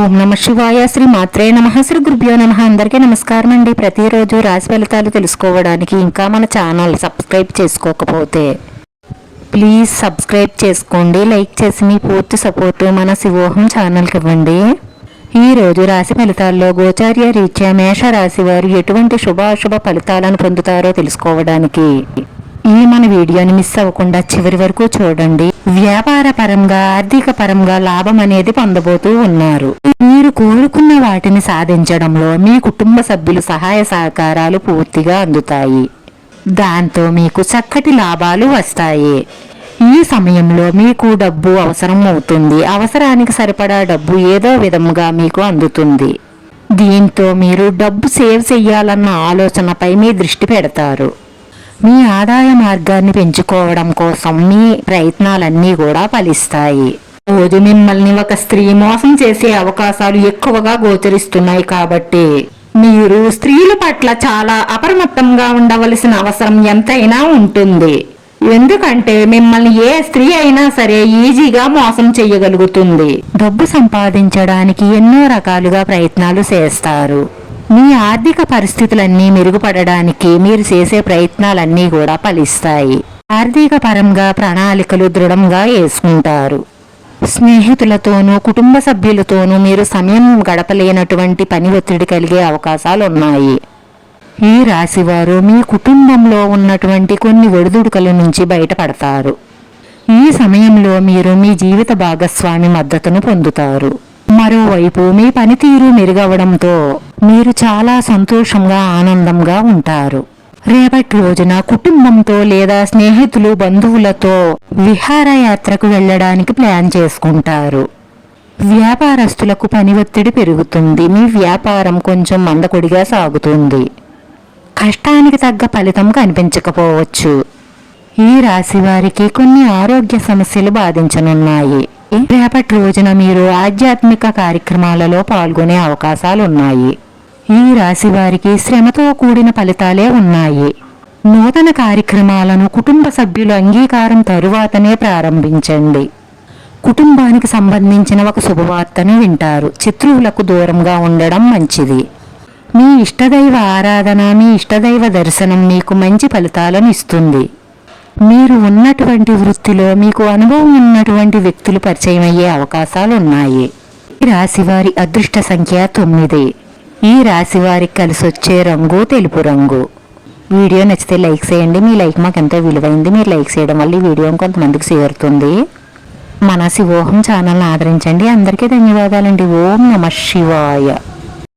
ఓం నమ శివాయ. శ్రీ మాత్రే నమః. శ్రీ గురుభ్యో నమః. అందరికీ నమస్కారం అండి. ప్రతిరోజు రాశి ఫలితాలు తెలుసుకోవడానికి ఇంకా మన ఛానల్ సబ్స్క్రైబ్ చేసుకోకపోతే ప్లీజ్ సబ్స్క్రైబ్ చేసుకోండి. లైక్ చేసి మీ పూర్తి సపోర్ట్ మన శివోహం ఛానల్కి ఇవ్వండి. ఈ రోజు రాశి ఫలితాల్లో గోచార్య రీత్యా మేష రాశి వారు ఎటువంటి శుభాశుభ ఫలితాలను పొందుతారో తెలుసుకోవడానికి ఈ మన వీడియోని మిస్ అవ్వకుండా చివరి వరకు చూడండి. వ్యాపార పరంగా ఆర్థిక పరంగా లాభం అనేది పొందబోతూ ఉన్నారు. మీరు కోరుకున్న వాటిని సాధించడంలో మీ కుటుంబ సభ్యులు సహాయ సహకారాలు పూర్తిగా అందుతాయి. దాంతో మీకు చక్కటి లాభాలు వస్తాయి. ఈ సమయంలో మీకు డబ్బు అవసరం అవుతుంది. అవసరానికి సరిపడా డబ్బు ఏదో విధముగా మీకు అందుతుంది. దీంతో మీరు డబ్బు సేవ్ చెయ్యాలన్న ఆలోచనపై మీ దృష్టి పెడతారు. మీ ఆదాయ మార్గాన్ని పెంచుకోవడం కోసం మీ ప్రయత్నాలన్నీ కూడా ఫలిస్తాయి. రోజు మిమ్మల్ని ఒక స్త్రీ మోసం చేసే అవకాశాలు ఎక్కువగా గోచరిస్తున్నాయి కాబట్టి మీరు స్త్రీల పట్ల చాలా అప్రమత్తంగా ఉండవలసిన అవసరం ఎంతైనా ఉంటుంది. ఎందుకంటే మిమ్మల్ని ఏ స్త్రీ అయినా సరే ఈజీగా మోసం చేయగలుగుతుంది. డబ్బు సంపాదించడానికి ఎన్నో రకాలుగా ప్రయత్నాలు చేస్తారు. మీ ఆర్థిక పరిస్థితులన్నీ మెరుగుపడడానికి మీరు చేసే ప్రయత్నాలన్నీ కూడా ఫలిస్తాయి. ఆర్థిక పరంగా ప్రణాళికలు దృఢంగా వేసుకుంటారు. స్నేహితులతోనూ కుటుంబ సభ్యులతోనూ మీరు సమయం గడపలేనటువంటి పని ఒత్తిడి కలిగే అవకాశాలు ఉన్నాయి. ఈ రాశివారు మీ కుటుంబంలో ఉన్నటువంటి కొన్ని ఒడిదుడుకుల నుంచి బయటపడతారు. ఈ సమయంలో మీరు మీ జీవిత భాగస్వామి మద్దతును పొందుతారు. మరోవైపు మీ పనితీరు మెరుగవడంతో మీరు చాలా సంతోషంగా ఆనందంగా ఉంటారు. రేపటి రోజున కుటుంబంతో లేదా స్నేహితులు బంధువులతో విహారయాత్రకు వెళ్ళడానికి ప్లాన్ చేసుకుంటారు. వ్యాపారస్తులకు పని ఒత్తిడి పెరుగుతుంది. మీ వ్యాపారం కొంచెం మందకొడిగా సాగుతుంది. కష్టానికి తగ్గ ఫలితం కనిపించకపోవచ్చు. ఈ రాశి వారికి కొన్ని ఆరోగ్య సమస్యలు బాధించనున్నాయి. రేపటి రోజున మీరు ఆధ్యాత్మిక కార్యక్రమాలలో పాల్గొనే అవకాశాలున్నాయి. ఈ రాశి వారికి శ్రమతో కూడిన ఫలితాలే ఉన్నాయి. నూతన కార్యక్రమాలను కుటుంబ సభ్యుల అంగీకారం తరువాతనే ప్రారంభించండి. కుటుంబానికి సంబంధించిన ఒక శుభవార్తను వింటారు. శత్రువులకు దూరంగా ఉండడం మంచిది. మీ ఇష్టదైవ ఆరాధన, మీ ఇష్టదైవ దర్శనం మీకు మంచి ఫలితాలను ఇస్తుంది. మీరు ఉన్నటువంటి వృత్తిలో మీకు అనుభవం ఉన్నటువంటి వ్యక్తులు పరిచయం అయ్యే అవకాశాలు ఉన్నాయి. ఈ రాశివారి అదృష్ట సంఖ్య 9. ఈ రాశివారికి కలిసి వచ్చే రంగు తెలుపు రంగు. వీడియో నచ్చితే లైక్ చేయండి. మీ లైక్ మాకు ఎంతో విలువైంది. మీరు లైక్ చేయడం వల్ల ఈ వీడియో కొంతమందికి చేరుతుంది. మన శివోహం ఛానల్ని ఆదరించండి. అందరికీ ధన్యవాదాలండి. ఓం నమః శివాయ.